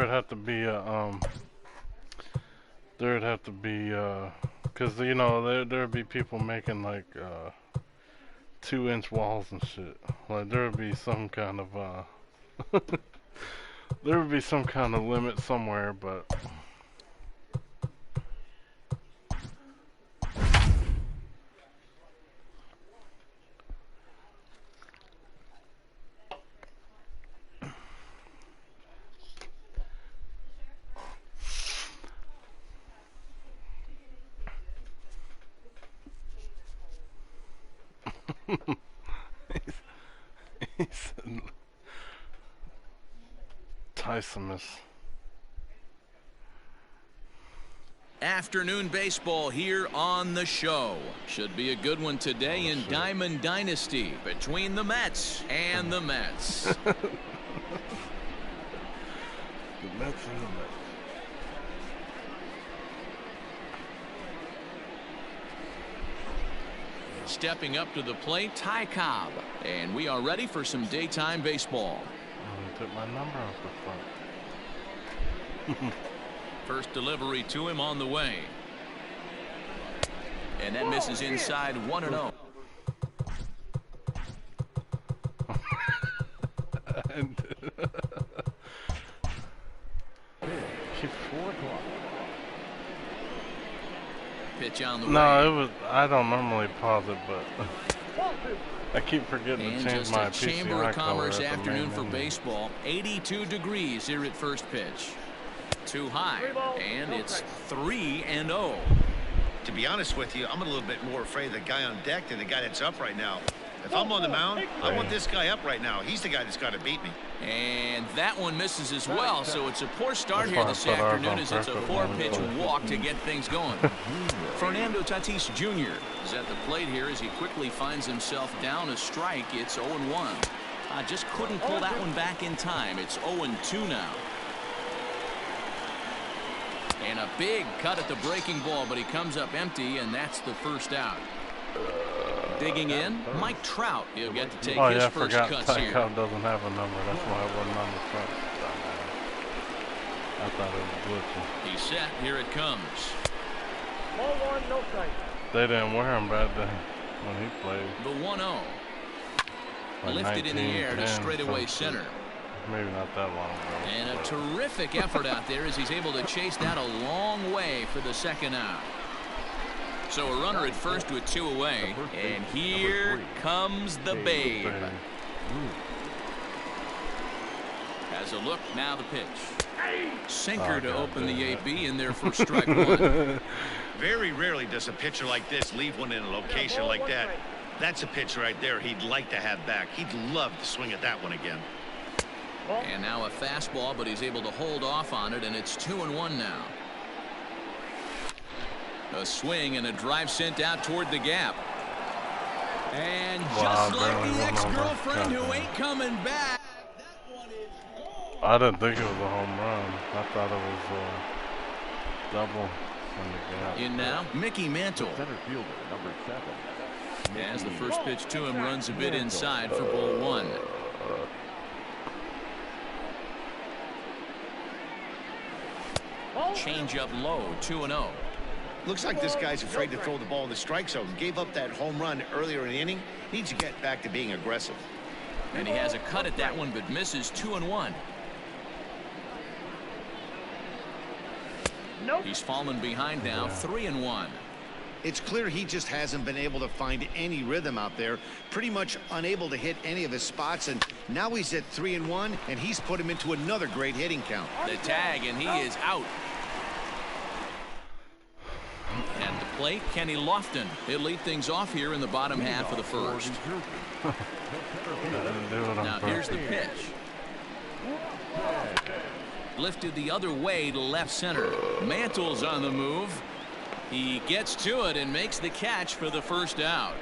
would have to be there would have to be cause you know there'd be people making like 2-inch walls and shit. Like there would be some kind of there would be some kind of limit somewhere, but he said Tyson. Afternoon baseball here on the show. Should be a good one today in Diamond Dynasty between the Mets and the Mets. The Mets and the Mets. Stepping up to the plate, Cobb. And we are ready for some daytime baseball. I took my number off the front. First delivery to him on the way. And that misses inside 1-0. Pitch on the way. No, it was. I don't normally pause it, but I keep forgetting and to change my just a PCI Chamber of Commerce color afternoon for baseball. 82 degrees here at first pitch. Too high, and it's 3-0. To be honest with you, I'm a little bit more afraid of the guy on deck than the guy that's up right now. If I'm on the mound, I want this guy up right now. He's the guy that's got to beat me. And that one misses as well, so it's a poor start here this afternoon as it's a 4-pitch walk to get things going. Fernando Tatis Jr. is at the plate here as he quickly finds himself down a strike. It's 0-1. Just couldn't pull that one back in time. It's 0-2 now. And a big cut at the breaking ball, but he comes up empty, and that's the first out. Digging in, Mike Trout. He'll get to take his first cuts here. Cobb doesn't have a number. That's why I wasn't on the front. I thought it was glitching. He's set. Here it comes. Ball one, no strike. They didn't wear him back then when he played. The 1-0. Like Lifted in the air to straightaway center. Maybe not that long ago. And a terrific effort out there as he's able to chase that a long way for the second out. So a runner at first with 2 away. And here comes the Babe. Has a look, now the pitch. Sinker to open the AB in there for strike one. Very rarely does a pitcher like this leave one in a location like that. That's a pitch right there he'd like to have back. He'd love to swing at that one again. And now a fastball, but he's able to hold off on it, and it's 2-1 now. A swing and a drive sent out toward the gap. And just like the ex-girlfriend who ain't coming back. That one is gone. I didn't think it was a home run. I thought it was a double in the gap. In now, Mickey Mantle. Center fielder, number 7. As the first pitch to him runs a bit inside for ball one. Change up low, 2-0. Looks like this guy's afraid to throw the ball in the strike zone. Gave up that home run earlier in the inning. Needs to get back to being aggressive. And he has a cut at that one, but misses 2-1. He's fallen behind now, 3-1. It's clear he just hasn't been able to find any rhythm out there. Pretty much unable to hit any of his spots, and now he's at 3-1, and he's put him into another great hitting count. The tag, and he is out. At the plate, Kenny Lofton. He'll lead things off here in the bottom half of the first. Now here's the pitch. Lifted the other way to left center. Mantle's on the move. He gets to it and makes the catch for the first out.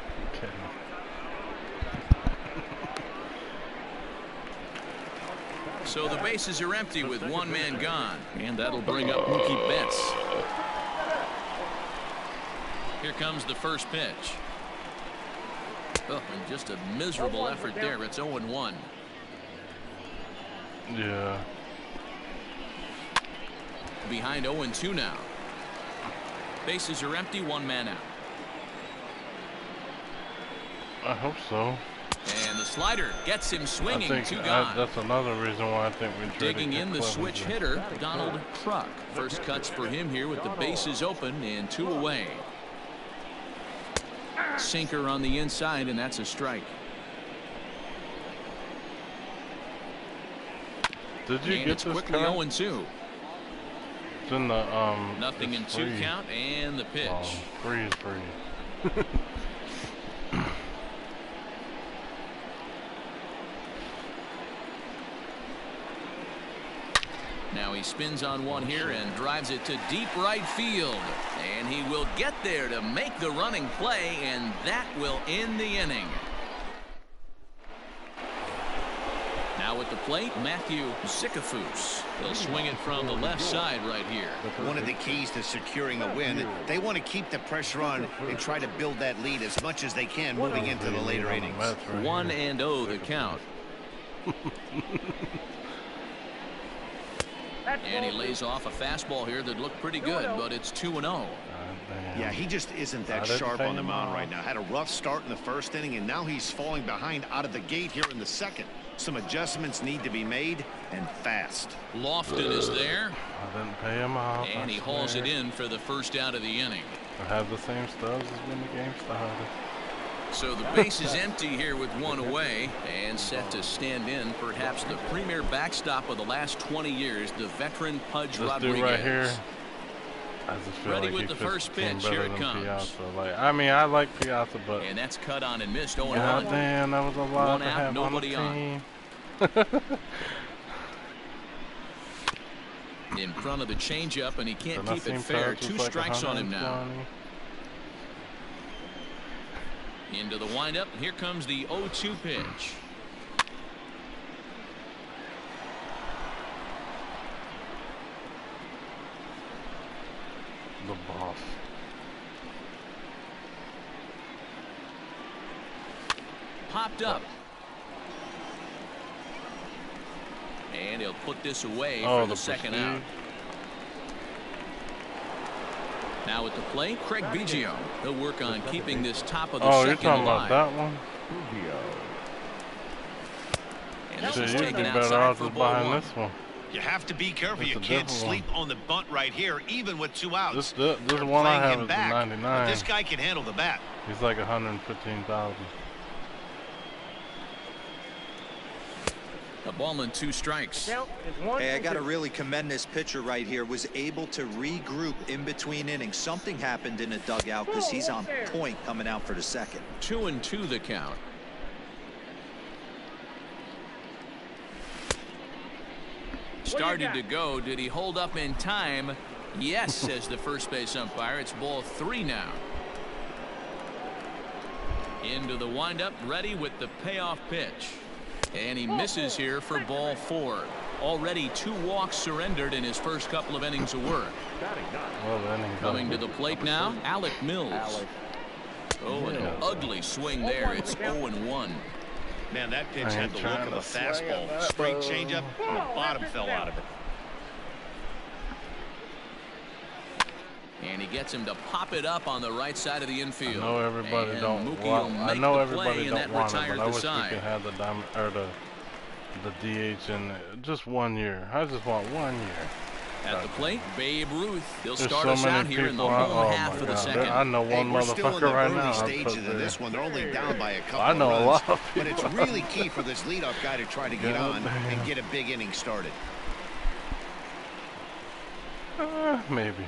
So the bases are empty with one man gone, and that'll bring up Mookie Betts. Here comes the first pitch. Oh, and just a miserable effort there. It's 0-1. Yeah. behind 0-2 now. Bases are empty, one man out. I hope so. And the slider gets him swinging. Two gone. That's another reason why I think we digging in the switch hitter, Donald Truck. First cuts for him here with the bases open and 2 away. Sinker on the inside, and that's a strike. Did you and get it's this quickly 0-2. It's in the nothing in 2 count, and the pitch. Oh, free. Now he spins on one here and drives it to deep right field. And he will get there to make the running play, and that will end the inning. Now at the plate, Matthew Sikafus. He'll swing it from the left side right here. One of the keys to securing a win, they want to keep the pressure on and try to build that lead as much as they can moving into the later innings. 1-0 the count. And he lays off a fastball here that looked pretty good, but it's 2-0. Yeah, he just isn't that sharp on the mound right now. Had a rough start in the first inning, and now he's falling behind out of the gate here in the second. Some adjustments need to be made, and fast. Lofton is there. I didn't pay him off. And he hauls it in for the first out of the inning. I have the same stubs as when the game started. So the base is empty here with 1 away, and set to stand in perhaps the premier backstop of the last 20 years, the veteran Pudge Rodriguez. Dude right here, I just feel ready like with the first pitch. Here it comes. Piazza. Like, I mean, I like Piazza, but and that's cut on and missed. 0-1. God damn, that was a lot 1 to out, have nobody on the team. In front of the changeup, and he can't keep it Nassim fair. Touch 2 like strikes on him now. 120. Into the windup. Here comes the 0-2 pitch. The boss. Popped up. And he'll put this away for the second out. Now at the plate, Craig Biggio. He'll work on keeping this top of the second you're talking alive. about that one? And this Shit, is you'd taken be better outside off for just ball buying 1. this one. You have to be careful. It's You a can't different sleep on the bunt right here, even with 2 outs. This They're one I playing have him is the back, 99. but this guy can handle the bat. He's like 115,000. A ball and 2 strikes. Hey, I got to really commend this pitcher right here. Was able to regroup in between innings. Something happened in the dugout because he's on point coming out for the second. 2-2 the count. Started to go. Did he hold up in time? Yes, says the first base umpire. It's ball 3 now. Into the windup, ready with the payoff pitch. And he misses here for ball 4. Already 2 walks surrendered in his first couple of innings of work. Coming to the plate now, Alec Mills. Oh, an ugly swing there. It's 0-1. Man, that pitch had the look of a fastball. Straight changeup, and the bottom fell out of it. And he gets him to pop it up on the right side of the infield. I know everybody and don't Mookie want. I know everybody don't want it, retired but I the wish side. we could have the DH in just 1 year. I just want 1 year. At the plate, Babe Ruth. He'll There's start so us many out here in the people home half of the second. I know one we're still in the motherfucker right early now. stages of this one. They're only down by a couple I know of runs, a lot of but people. it's really key for this leadoff guy to try to get on and get a big inning started. Maybe.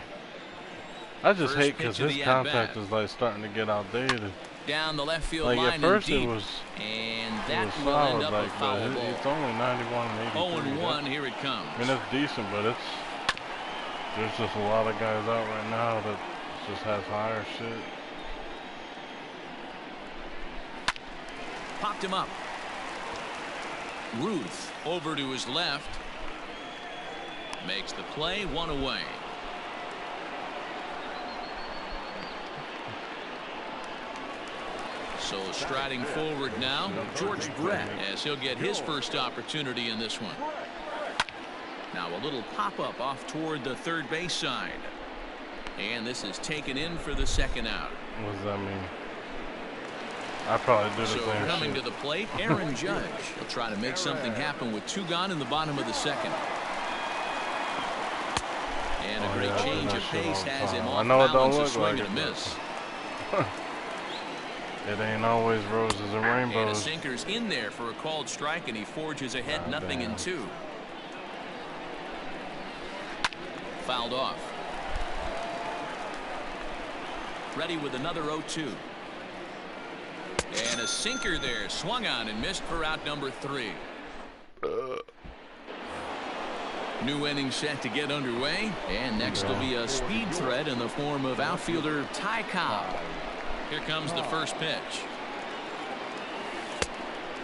I just First hate pitch because of his the contact at-bat. is like starting to get outdated. Down the left field Like line at first and deep. it was And it that was will solid, end up like, a foul but ball. it's only 91 and 83. 0-1, here it comes. I mean, it's decent, but there's just a lot of guys out right now that just has higher shit. Popped him up. Ruth over to his left. Makes the play, 1 away. So striding forward now, George Brett, as he'll get his first opportunity in this one. Now a little pop-up off toward the third base side. And this is taken in for the second out. What does that mean? I probably do the So same coming shit. to the plate, Aaron Judge. He'll try to make something happen with 2 gone in the bottom of the second. And a great change of pace has him off balance, a swing and a miss. It ain't always roses and rainbows. And a sinker's in there for a called strike, and he forges ahead, nothing in 2. Fouled off. Ready with another 0-2. And a sinker there, swung on and missed for out number 3. New inning set to get underway, and next will be a speed threat in the form of outfielder Ty Cobb. Here comes the first pitch.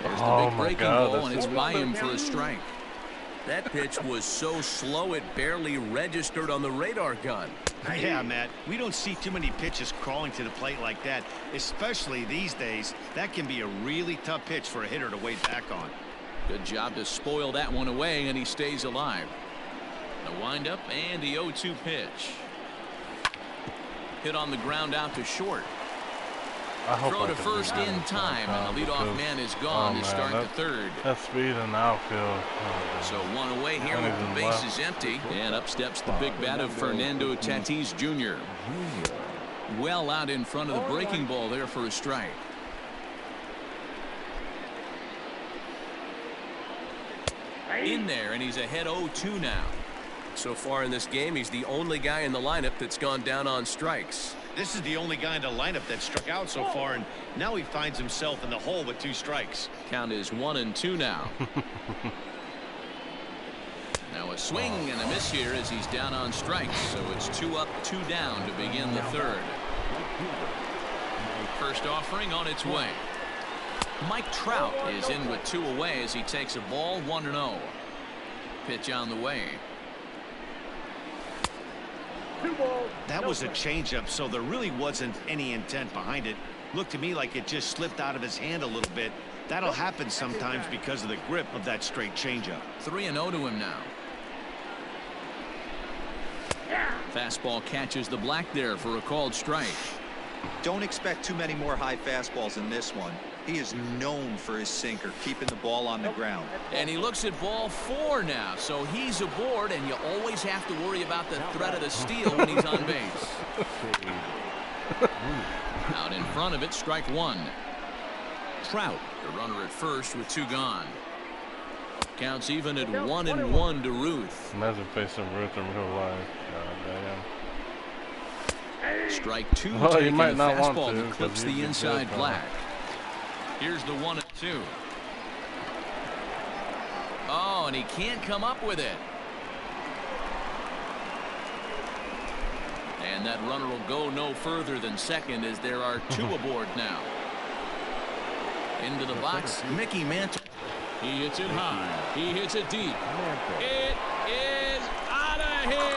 There's the big breaking ball, and it's by him for a strike. That pitch was so slow it barely registered on the radar gun. Yeah, Matt, we don't see too many pitches crawling to the plate like that, especially these days. That can be a really tough pitch for a hitter to wait back on. Good job to spoil that one away, and he stays alive. The windup and the 0-2 pitch. Hit on the ground out to short. Throw to first in time, and the leadoff man is gone to start the third. That speed in the outfield. So one away here with the bases empty, and up steps the big bat of Fernando Tatis Jr. Well out in front of the breaking ball there for a strike. In there, and he's ahead 0-2 now. So far in this game, he's the only guy in the lineup that's gone down on strikes. This is the only guy in the lineup that struck out so far, and now he finds himself in the hole with 2 strikes. Count is 1-2 now. Now a swing and a miss here as he's down on strikes, so it's 2 up, 2 down to begin the third. First offering on its way. Mike Trout is in with 2 away as he takes a ball 1-0. Pitch on the way. That was a changeup, so there really wasn't any intent behind it. Looked to me like it just slipped out of his hand a little bit. That'll happen sometimes because of the grip of that straight changeup. 3-0 to him now. Fastball catches the black there for a called strike. Don't expect too many more high fastballs in this one. He is known for his sinker, keeping the ball on the ground. And he looks at ball 4 now, so he's aboard, and you always have to worry about the threat of the steal when he's on base. Out in front of it, strike 1. Trout, the runner at first with 2 gone. Counts even at 1-1 to Ruth. Imagine facing Ruth in real life. Strike 2 Well, taking you might the not want fastball to, that clips 'cause the you'd be inside dead black. Here's the 1-2. Oh, and he can't come up with it. And that runner will go no further than second as there are 2 aboard now. Into the box, Mickey Mantle. He hits it high. He hits it deep. It is out of here.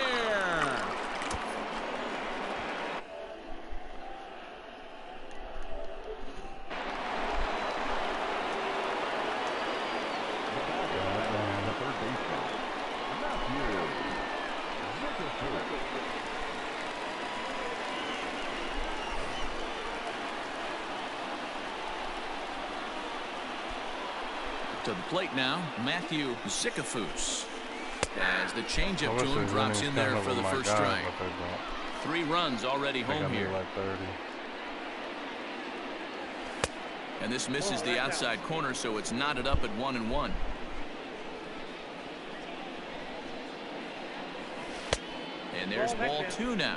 To the plate now, Matthew Zicafus. As the changeup to him drops in there for the first strike. 3 runs already home here. Like 30. And this misses the outside corner, so it's knotted up at 1-1. And there's ball 2 now.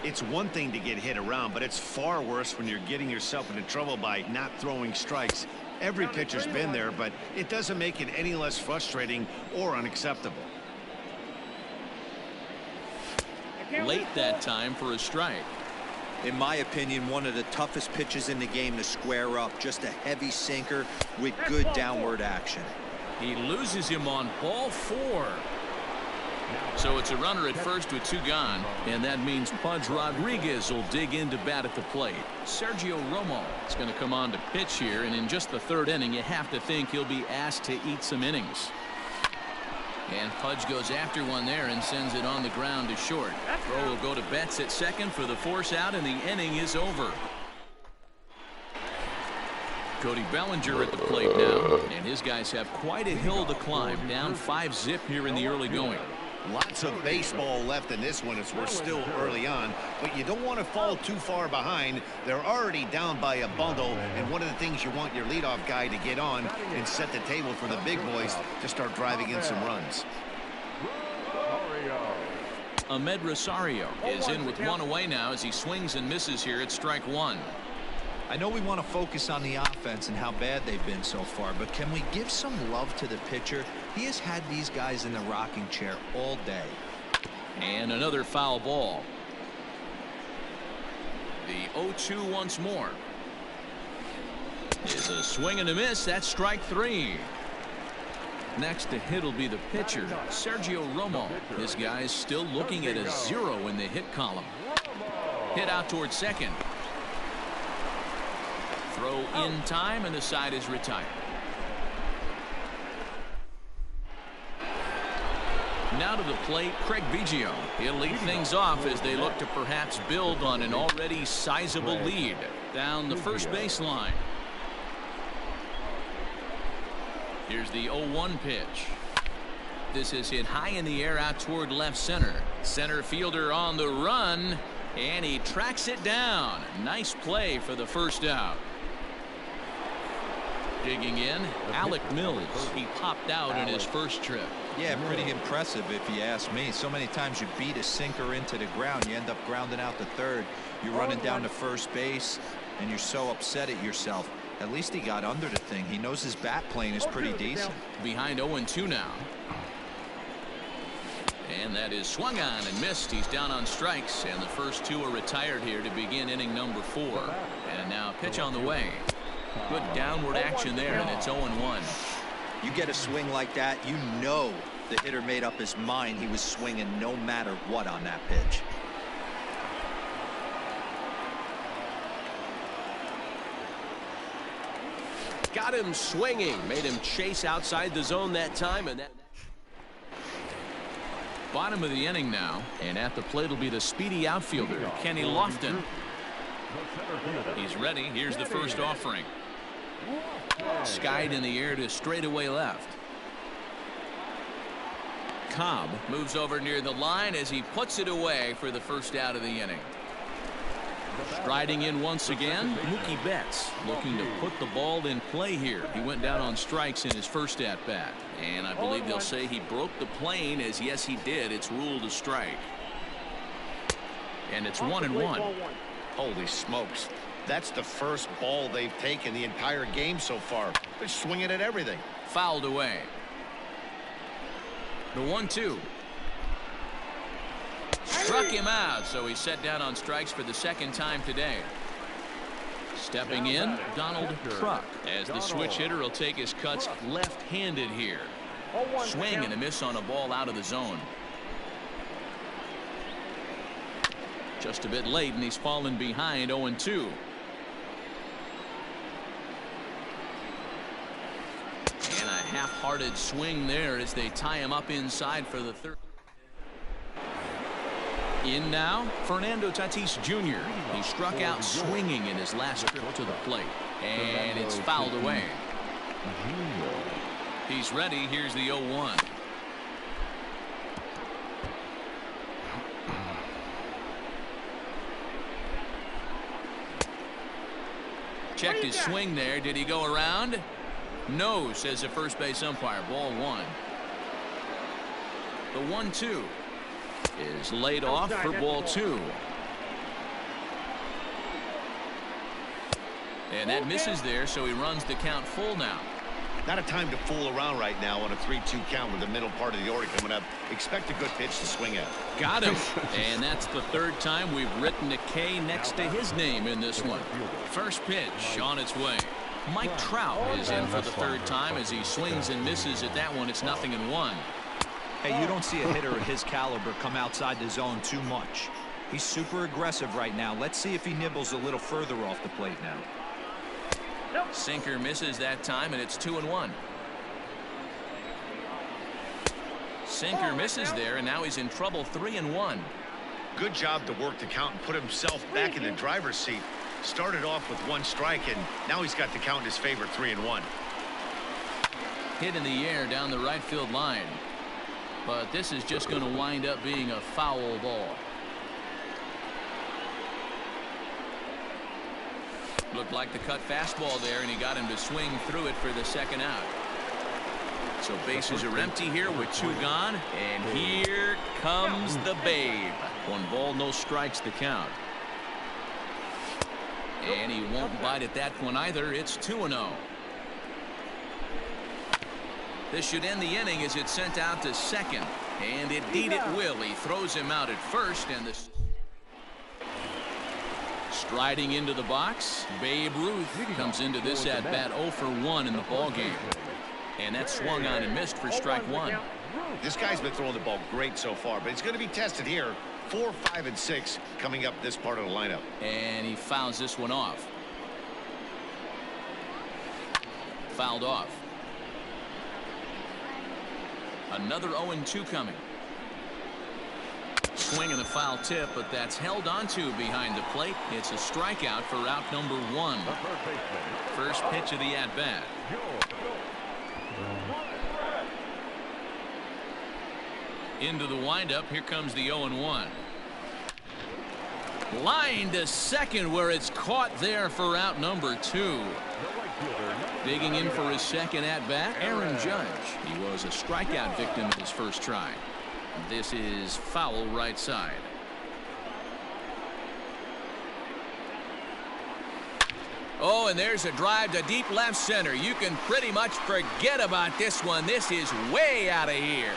It's one thing to get hit around, but it's far worse when you're getting yourself into trouble by not throwing strikes. Every pitcher's been there, but it doesn't make it any less frustrating or unacceptable. Late that time for a strike. In my opinion, one of the toughest pitches in the game to square up. Just a heavy sinker with good downward action. He loses him on ball 4. So it's a runner at first with 2 gone, and that means Pudge Rodriguez will dig in to bat at the plate. Sergio Romo is going to come on to pitch here, and in just the 3rd inning, you have to think he'll be asked to eat some innings. And Pudge goes after one there and sends it on the ground to short. Throw will go to Betts at second for the force out, and the inning is over. Cody Bellinger at the plate now, and his guys have quite a hill to climb. Down 5-0 here in the early going. Lots of baseball left in this one as we're still early on, but you don't want to fall too far behind. They're already down by a bundle, and one of the things you want your leadoff guy to get on and set the table for the big boys to start driving in some runs. Ahmed Rosario is in with one away now as he swings and misses here at strike one. I know we want to focus on the offense and how bad they've been so far, but can we give some love to the pitcher? He has had these guys in the rocking chair all day. And another foul ball. The 0-2 once more. Is a swing and a miss. That's strike three. Next to hit will be the pitcher, Sergio Romo. This guy's still looking at a 0 in the hit column. Hit out towards second. Throw in time, and the side is retired. Now to the plate, Craig Biggio. He'll lead things off as they look to perhaps build on an already sizable lead down the first baseline. Here's the 0-1 pitch. This is hit high in the air out toward left center. Center fielder on the run, and he tracks it down. Nice play for the first out. Digging in, Alec Mills. He popped out in his first trip. Yeah, pretty impressive if you ask me. So many times you beat a sinker into the ground, you end up grounding out to third. You're running down to first base, and you're so upset at yourself. At least he got under the thing. He knows his bat plane is pretty decent. Behind 0-2 now. And that is swung on and missed. He's down on strikes, and the first two are retired here to begin inning number 4. And now pitch on the way. Good downward action there, and it's 0-1. You get a swing like that, you know the hitter made up his mind he was swinging no matter what on that pitch. Got him swinging, made him chase outside the zone that time, and that. Bottom of the inning now, and at the plate will be the speedy outfielder, Kenny Lofton. He's ready. Here's the first offering. Skied in the air to straightaway left. Cobb moves over near the line as he puts it away for the first out of the inning. Striding in once again, Mookie Betts looking to put the ball in play here. He went down on strikes in his first at bat, and I believe they'll say he broke the plane, as yes he did. It's ruled a strike, and it's 1-1. Holy smokes. That's the first ball they've taken the entire game so far. They're swinging at everything. Fouled away. The 1-2. Struck him out, so he's set down on strikes for the second time today. Stepping in, Donald Truck, as the switch hitter will take his cuts left-handed here. Swing and a miss on a ball out of the zone. Just a bit late, and he's fallen behind 0-2. And a half-hearted swing there as they tie him up inside for the third. In now, Fernando Tatis Jr. He struck out swinging in his last trip to the plate, and it's fouled away. He's ready. Here's the 0-1. Checked his swing there. Did he go around? No, says the first base umpire. Ball 1. The 1-2 is laid off for ball 2. And that misses there, so he runs the count full now. Not a time to fool around right now on a 3-2 count with the middle part of the order coming up. Expect a good pitch to swing at. Got him. And that's the third time we've written a K next to his name in this one. First pitch on its way. Mike Trout is in for the third time as he swings and misses at that one. It's 0-1. Hey, you don't see a hitter of his caliber come outside the zone too much. He's super aggressive right now. Let's see if he nibbles a little further off the plate now. Sinker misses that time, and it's 2-1. sinker misses there, and now he's in trouble. 3-1. Good job to work the count and put himself back in the driver's seat. Started off with 1 strike, and now he's got the count in his favor. 3-1. Hit in the air down the right field line. But this is just going to wind up being a foul ball. Looked like the cut fastball there, and he got him to swing through it for the second out. So bases are empty here with 2 gone, and here comes the babe. 1 ball, no strikes to count. And he won't bite at that one either. It's 2-0. This should end the inning as it's sent out to second, and indeed it will. He throws him out at first, and the striding into the box, Babe Ruth comes into this at bat 0 for 1 in the ball game. And that swung on and missed for strike 1. This guy's been throwing the ball great so far, but he's going to be tested here. 4, 5, and 6 coming up this part of the lineup. And he fouls this one off. Fouled off. Another 0-2 coming. Swing and a foul tip, but that's held onto behind the plate. It's a strikeout for out number 1. First pitch of the at-bat. Into the windup. Here comes the 0-1. Line to second, where it's caught there for out number 2. Digging in for his second at-bat, Aaron Judge. He was a strikeout victim in his first try. This is foul right side. Oh, and there's a drive to deep left center. You can pretty much forget about this one. This is way out of here.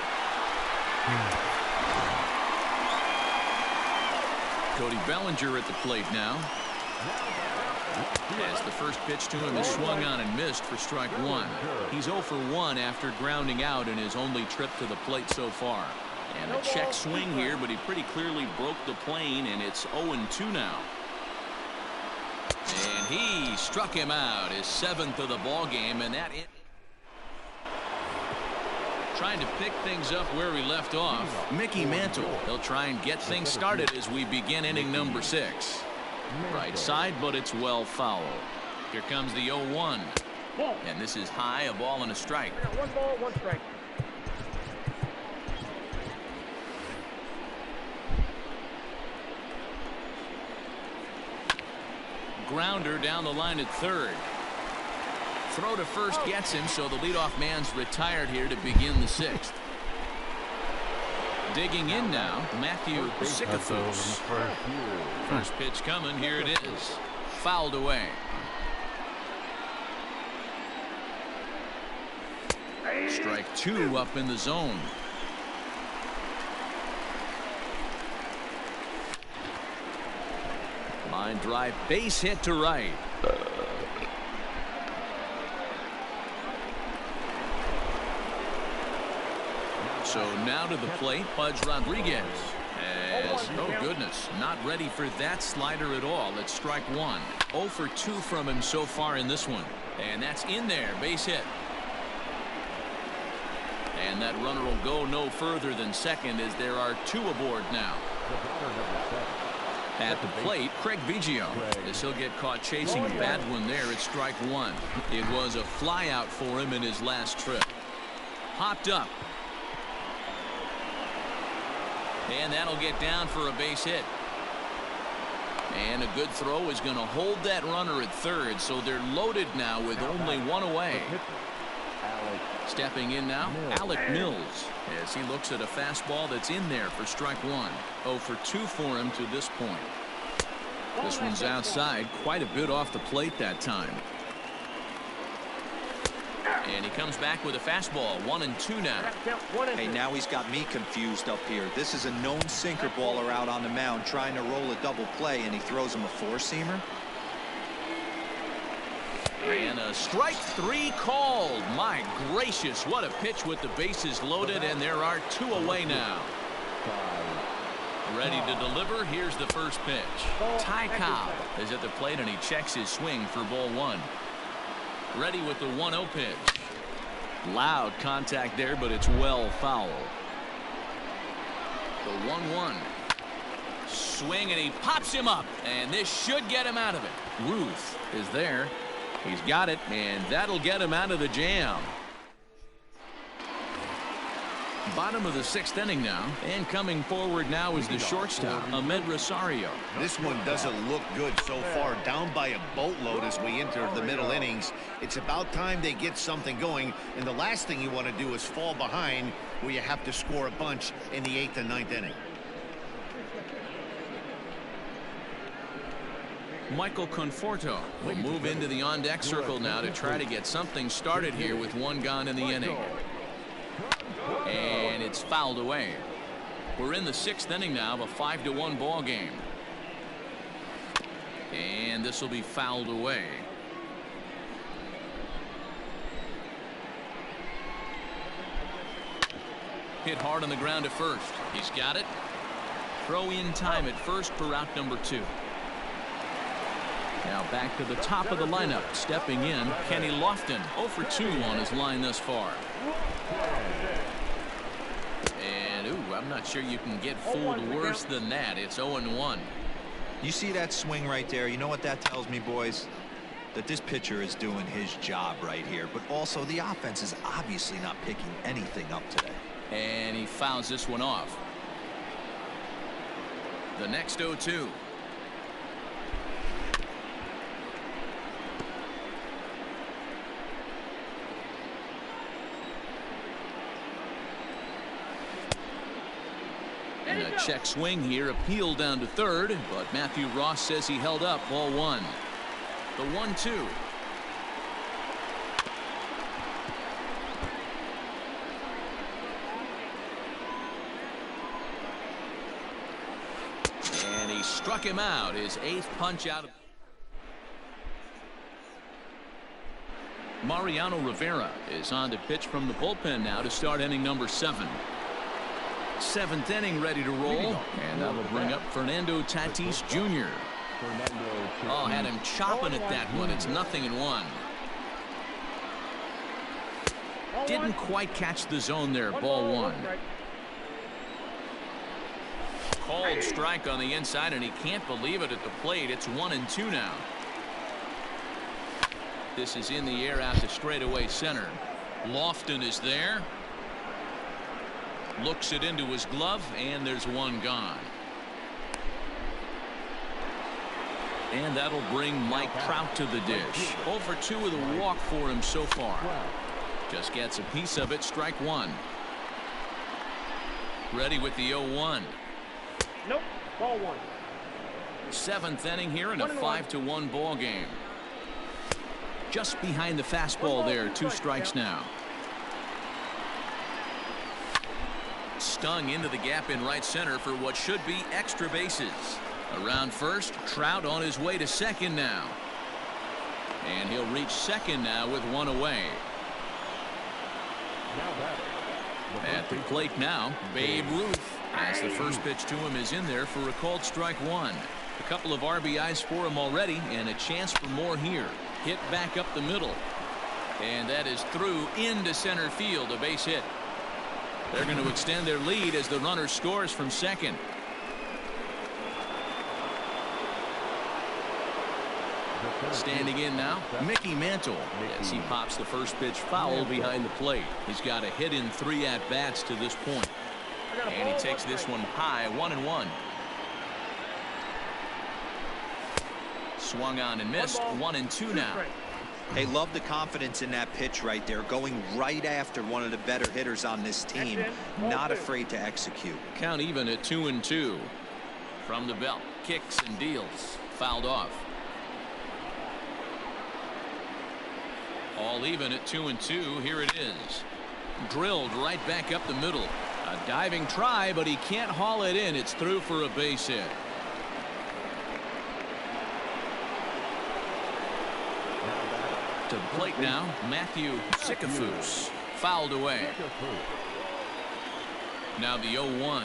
Cody Bellinger at the plate now. As the first pitch to him is swung on and missed for strike 1. He's 0 for 1 after grounding out in his only trip to the plate so far. And a check swing here, but he pretty clearly broke the plane, and it's 0-2 now. And he struck him out, his 7th of the ball game, and that trying to pick things up where we left off. Mickey Mantle. He'll try and get things started as we begin inning number 6. Right side, but it's well foul. Here comes the 0-1. And this is high, a ball and a strike. 1 ball, 1 strike. Grounder down the line at third. Throw to first gets him, so the leadoff man's retired here to begin the 6th. Digging in now, Matthew Sickafus. First pitch coming. Here it is. Fouled away. Strike 2 up in the zone. Line drive, base hit to right. So now to the plate, Pudge Rodriguez. As, oh goodness, not ready for that slider at all. It's strike 1. 0 for 2 from him so far in this one. And that's in there, base hit. And that runner will go no further than second as there are 2 aboard now. At the plate, Craig Biggio, as he'll get caught chasing a bad one there at strike 1. It was a fly out for him in his last trip. Hopped up. And that'll get down for a base hit. And a good throw is going to hold that runner at third, so they're loaded now with only 1 away. Stepping in now, Alec Mills, as he looks at a fastball that's in there for strike 1. 0 for 2 for him to this point. This one's outside, quite a bit off the plate that time. And he comes back with a fastball. 1-2 now. Hey, now he's got me confused up here. This is a known sinker baller out on the mound trying to roll a double play, and he throws him a 4-seamer. And a strike 3 called. My gracious, what a pitch with the bases loaded, and there are 2 away now. Ready to deliver. Here's the first pitch. Ty Cobb is at the plate, and he checks his swing for ball 1. Ready with the 1-0 pitch. Loud contact there, but it's well foul. The 1-1. Swing, and he pops him up, and this should get him out of it. Ruth is there. He's got it, and that'll get him out of the jam. Bottom of the 6th inning now, and coming forward now is the shortstop, Ahmed Rosario. This one doesn't look good so far. Down by a boatload as we enter the middle innings. It's about time they get something going, and the last thing you want to do is fall behind where you have to score a bunch in the 8th and 9th inning. Michael Conforto will move into the on-deck circle now to try to get something started here with 1 gone in the inning. And it's fouled away. We're in the 6th inning now of a 5-1 ball game. And this will be fouled away. Hit hard on the ground at first. He's got it. Throw in time at first for out number 2. Now back to the top of the lineup. Stepping in, Kenny Lofton. 0 for 2 on his line thus far. And, ooh, I'm not sure you can get fooled worse than that. It's 0-1. You see that swing right there? You know what that tells me, boys? That this pitcher is doing his job right here. But also the offense is obviously not picking anything up today. And he fouls this one off. The next 0-2. And a check swing here, appealed down to third, but Matthew Ross says he held up. Ball 1. The 1-2. And he struck him out. His 8th punch out. Mariano Rivera is on to pitch from the bullpen now to start inning number 7. 7th inning ready to roll, and that will bring up Fernando Tatis Jr. Oh, had him chopping at that one. It's 0-1. Didn't quite catch the zone there. Ball 1. Called strike on the inside, and he can't believe it at the plate. It's 1-2 now. This is in the air out to straightaway center. Lofton is there. Looks it into his glove, and there's 1 gone. And that'll bring Mike Trout to the dish. 0 for 2 with a walk for him so far. Just gets a piece of it. Strike 1. Ready with the 0-1. Nope. Ball 1. 7th inning here in a 5-1 ball game. Just behind the fastball there. 2 strikes now. Stung into the gap in right center for what should be extra bases. Around first, Trout on his way to second now. And he'll reach second now with 1 away. At the plate now, Babe Ruth, as the first pitch to him is in there for a called strike 1. A couple of RBIs for him already, and a chance for more here. Hit back up the middle. And that is through into center field, a base hit. They're going to extend their lead as the runner scores from second. Standing in now, Mickey Mantle, as he pops the first pitch foul behind the plate. He's got a hit in 3 at-bats to this point. And he takes this one high, 1-1. Swung on and missed, 1-2 now. Hey, love the confidence in that pitch right there, going right after one of the better hitters on this team, not afraid to execute. Count even at 2-2. From the belt, kicks and deals, fouled off. All even at 2-2. Here it is. Drilled right back up the middle. A diving try, but he can't haul it in. It's through for a base hit. To the plate now, Matthew Sikafus, fouled away. Now the 0-1.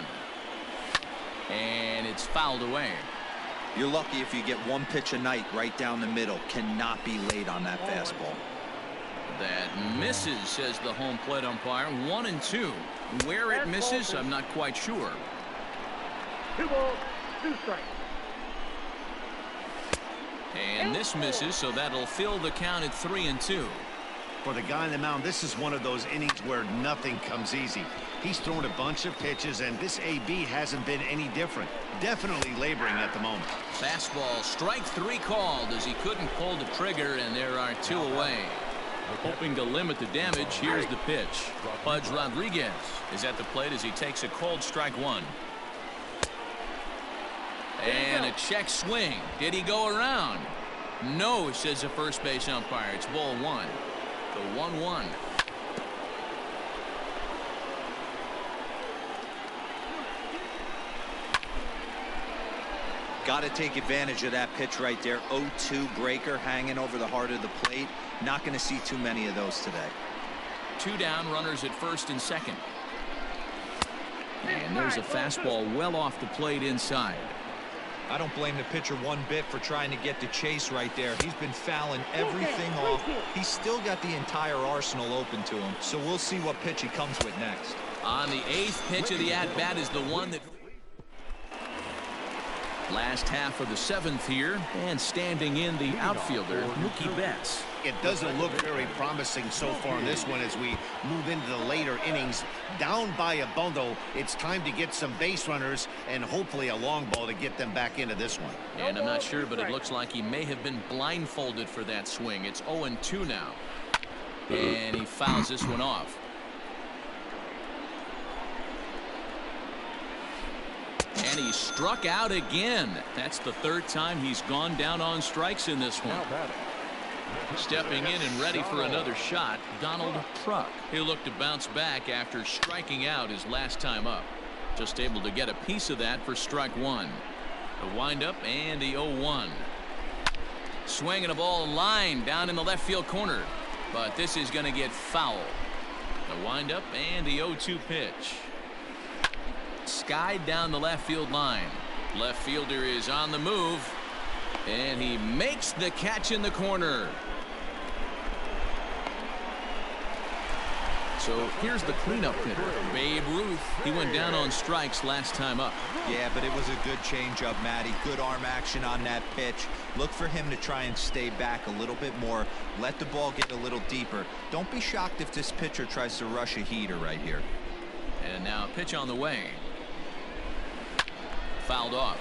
And it's fouled away. You're lucky if you get 1 pitch a night right down the middle. Cannot be late on that fastball. That misses, says the home plate umpire. 1-2. Where it misses, I'm not quite sure. 2 balls, 2 strikes. And this misses, so that'll fill the count at 3-2. For the guy on the mound, this is one of those innings where nothing comes easy. He's thrown a bunch of pitches, and this AB hasn't been any different. Definitely laboring at the moment. Fastball, strike 3 called as he couldn't pull the trigger, and there are 2 away. Hoping to limit the damage, here's the pitch. Pudge Rodriguez is at the plate as he takes a cold strike 1. And a check swing. Did he go around? No, says the first base umpire. It's ball 1. The 1-1. Got to take advantage of that pitch right there. 0-2 breaker hanging over the heart of the plate. Not going to see too many of those today. 2 down, runners at first and second. And there's a fastball well off the plate inside. I don't blame the pitcher one bit for trying to get the chase right there. He's been fouling everything off. He's still got the entire arsenal open to him. So we'll see what pitch he comes with next. On the 8th pitch of the at-bat is the one that... Last half of the 7th here, and standing in the outfielder, Mookie Betts. It doesn't look very promising so far in this one as we move into the later innings. Down by a bundle, it's time to get some base runners and hopefully a long ball to get them back into this one. And I'm not sure, but it looks like he may have been blindfolded for that swing. It's 0-2 now. And he fouls this one off. And he struck out again. That's the 3rd time he's gone down on strikes in this one. Stepping in and ready for another shot, Donald Truck. He'll look to bounce back after striking out his last time up. Just able to get a piece of that for strike 1. The windup and the 0-1. Swinging a ball line down in the left field corner. But this is going to get foul. The windup and the 0-2 pitch. Skied down the left field line. Left fielder is on the move. And he makes the catch in the corner. So here's the cleanup hitter, Babe Ruth. He went down on strikes last time up. Yeah, but it was a good changeup, Matty. Good arm action on that pitch. Look for him to try and stay back a little bit more. Let the ball get a little deeper. Don't be shocked if this pitcher tries to rush a heater right here. And now a pitch on the way. Fouled off.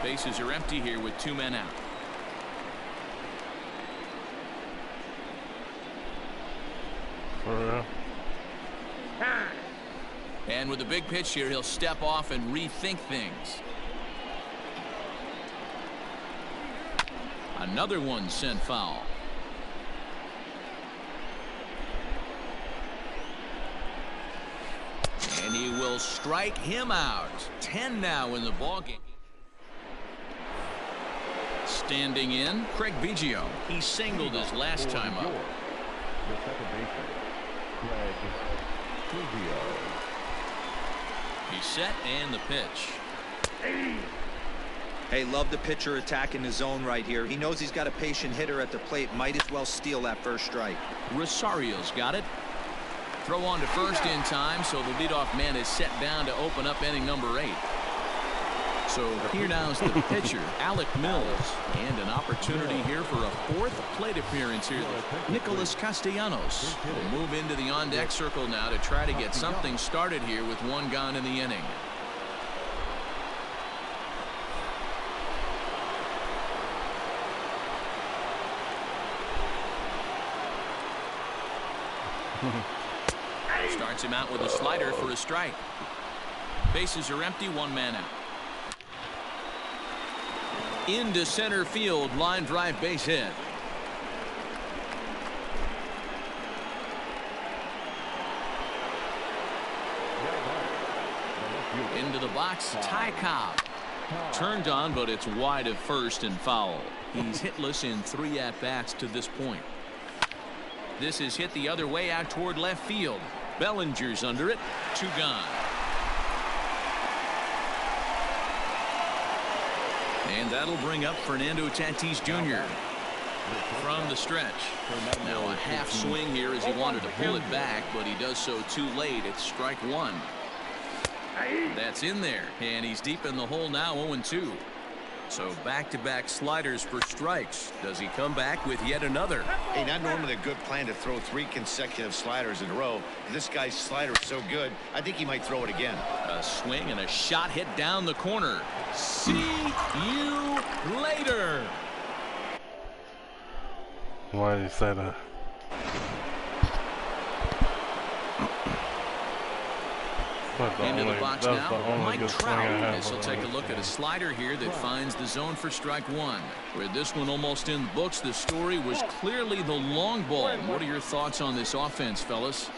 Bases are empty here with 2 men out. And with a big pitch here, he'll step off and rethink things. Another one sent foul. And he will strike him out. 10 now in the ballgame. Standing in, Craig Biggio. He singled his last time up. The second baseman, Craig Biggio. He's set and the pitch. Hey, love the pitcher attacking the zone right here. He knows he's got a patient hitter at the plate. Might as well steal that first strike. Rosario's got it. Throw on to first in time, so the leadoff man is set down to open up inning number 8. So here now is the pitcher, Alec Mills, and an opportunity here for a 4th plate appearance here. Nicholas Castellanos will move into the on-deck circle now to try to get something started here with 1 gone in the inning. Starts him out with a slider for a strike. Bases are empty, 1 man out. Into center field, line drive base hit. Into the box, Ty Cobb. Turned on, but it's wide of first and foul. He's hitless in 3 at-bats to this point. This is hit the other way out toward left field. Bellinger's under it. 2 gone. And that'll bring up Fernando Tatis Jr. from the stretch. Now a half swing here as he wanted to pull it back, but he does so too late. It's strike 1. That's in there, and he's deep in the hole now, 0-2. So back-to-back sliders for strikes. Does he come back with yet another? Hey, not normally a good plan to throw 3 consecutive sliders in a row. This guy's slider is so good, I think he might throw it again. A swing and a shot hit down the corner. See you later. Why did you say that? Into the box now, Mike Trout, as he'll take a look at a slider here that finds the zone for strike 1. With this one almost in the books, the story was clearly the long ball. What are your thoughts on this offense, fellas?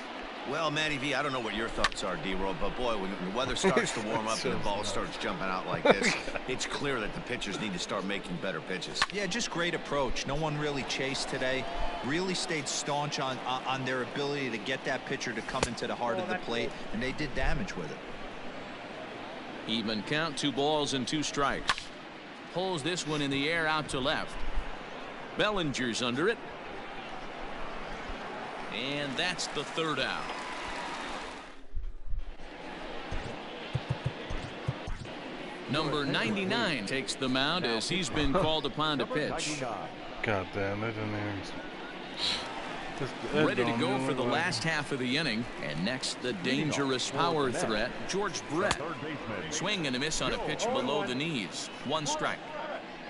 Well, Matty V, I don't know what your thoughts are, D-Roll, but boy, when the weather starts to warm up and the ball starts jumping out like this, it's clear that the pitchers need to start making better pitches. Yeah, just great approach. No one really chased today. Really stayed staunch on their ability to get that pitcher to come into the heart of the plate, and they did damage with it. Even count, 2 balls and 2 strikes. Pulls this one in the air out to left. Bellinger's under it. And that's the 3rd out. Number 99 takes the mound as he's been called upon to pitch. God damn, they didn't even. Ready to go for the last half of the inning. And next, the dangerous power threat, George Brett. Swing and a miss on a pitch below the knees. 1 strike.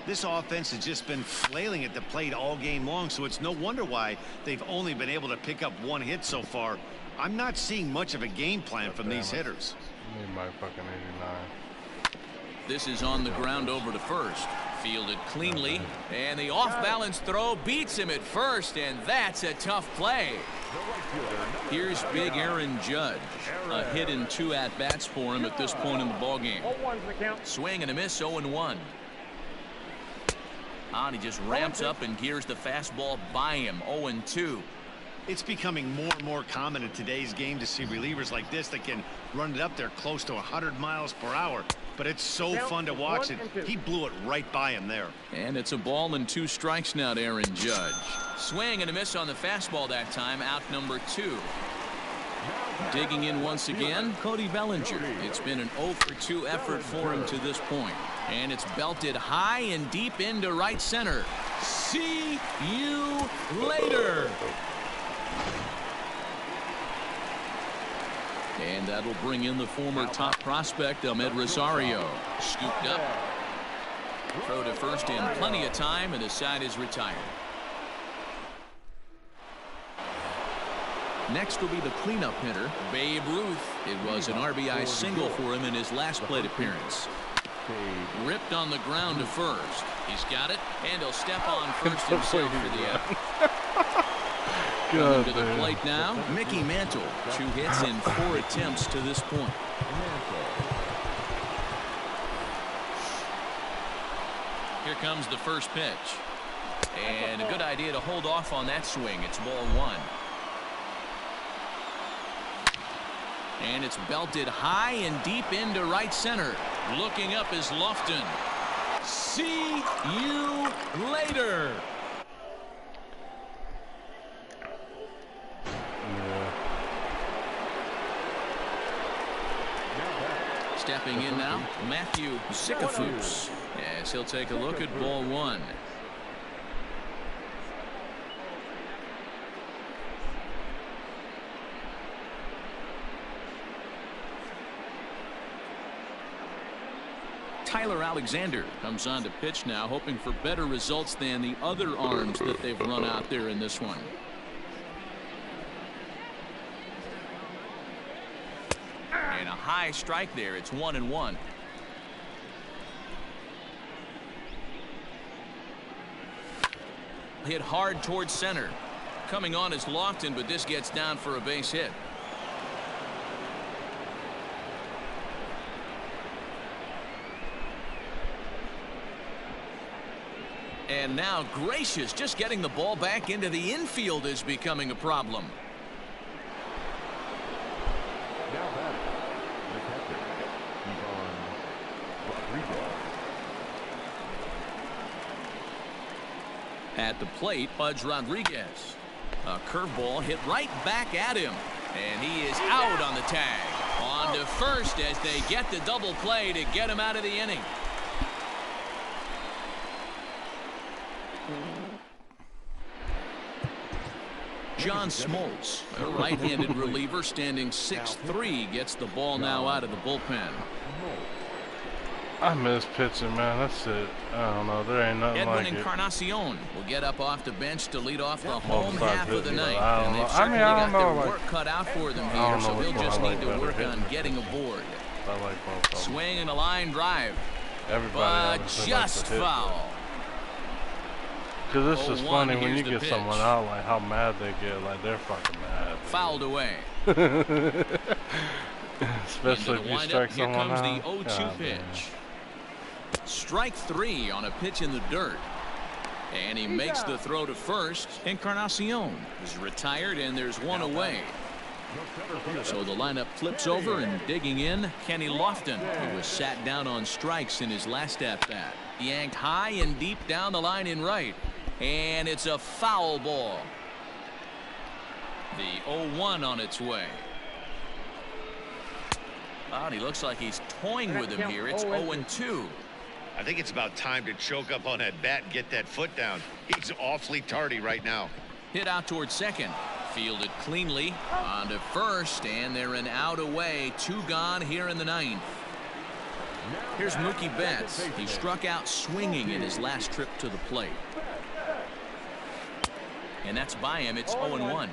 This offense has just been flailing at the plate all game long, so it's no wonder why they've only been able to pick up 1 hit so far. I'm not seeing much of a game plan from these hitters. Need my fucking 89. This is on the ground over to first. Fielded cleanly, and the off-balance throw beats him at first, and that's a tough play. Here's big Aaron Judge. A hit and 2 at-bats for him at this point in the ballgame. Swing and a miss, 0-1. And he just ramps up and gears the fastball by him, 0-2. It's becoming more and more common in today's game to see relievers like this that can run it up there close to 100 miles per hour. But it's so fun to watch it. He blew it right by him there. And it's a ball and 2 strikes now to Aaron Judge. Swing and a miss on the fastball that time, out number 2. Digging in once again, Cody Bellinger. It's been an 0-for-2 effort for him to this point. And it's belted high and deep into right center. See you later. And that'll bring in the former top prospect, Ahmed Rosario. Scooped up. Throw to first in plenty of time, and the side is retired. Next will be the cleanup hitter, Babe Ruth. It was an RBI single for him in his last plate appearance. Ripped on the ground to first. He's got it, and he'll step on first himself for the out. Coming to the plate now, Mickey Mantle. 2 hits in 4 attempts to this point. Here comes the first pitch. And a good idea to hold off on that swing. It's ball 1. And it's belted high and deep into right center. Looking up is Lofton. See you later. Stepping in now, Matthew Sikafus, as he'll take a look at ball 1. Tyler Alexander comes on to pitch now, hoping for better results than the other arms that they've run out there in this one. And a high strike there. It's 1-1. Hit hard towards center. Coming on is Lofton, but this gets down for a base hit. And now Gracious, just getting the ball back into the infield is becoming a problem. At the plate, Pudge Rodriguez. A curveball hit right back at him. And he is out on the tag. On to first as they get the double play to get him out of the inning. John Smoltz, a right-handed reliever standing 6'3", gets the ball now out of the bullpen. I miss pitching, man. That's it. I don't know. There ain't nothing Edwin like it. Encarnacion will get up off the bench to lead off the home Both sides half of the hit me, ninth. but I don't And know. they've I certainly mean, I got don't their know, like, work cut out for them I here, don't so know he'll which just one I need like to work better on hitting. getting aboard. I like both of them. Swing and a line drive, Everybody but obviously just likes to hit. foul. Cause it's just 0-1, funny when here's you the get pitch. someone out, like how mad they get, like they're fucking mad. Fouled away. Especially Into if the you windup, strike here someone comes out. the 0-2 God, pitch. man. Strike 3 on a pitch in the dirt. And he makes the throw to first. Encarnacion is retired, and there's one away. So the lineup flips over, and digging in, Kenny Lofton, who was sat down on strikes in his last at-bat. Yanked high and deep down the line in right. And it's a foul ball. The 0-1 on its way. And he looks like he's toying with him here. It's 0-2. I think it's about time to choke up on that bat and get that foot down. He's awfully tardy right now. Hit out towards second. Fielded cleanly. On to first, and they're an out away. 2 gone here in the ninth. Here's Mookie Betts. He struck out swinging in his last trip to the plate. And that's by him. It's 0-1.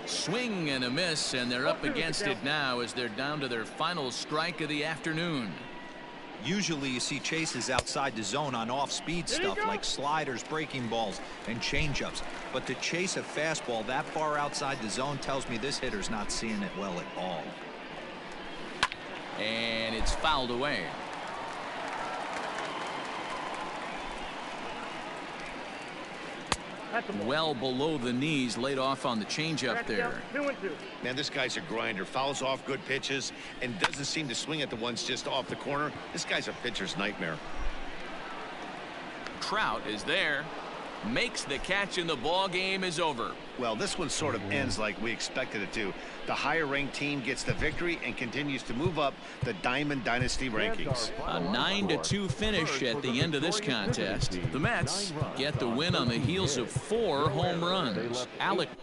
Swing and a miss, and they're up against it now as they're down to their final strike of the afternoon. Usually you see chases outside the zone on off-speed stuff like sliders, breaking balls, and changeups. But to chase a fastball that far outside the zone tells me this hitter's not seeing it well at all. And it's fouled away. Well below the knees, laid off on the changeup there. 2-2. Man, this guy's a grinder. Fouls off good pitches and doesn't seem to swing at the ones just off the corner. This guy's a pitcher's nightmare. Trout is there. Makes the catch, and the ball game is over. Well, this one sort of ends like we expected it to. The higher ranked team gets the victory and continues to move up the Diamond Dynasty rankings. A 9-2 finish at the end of this contest. The Mets get the win on the heels of 4 home runs. Alec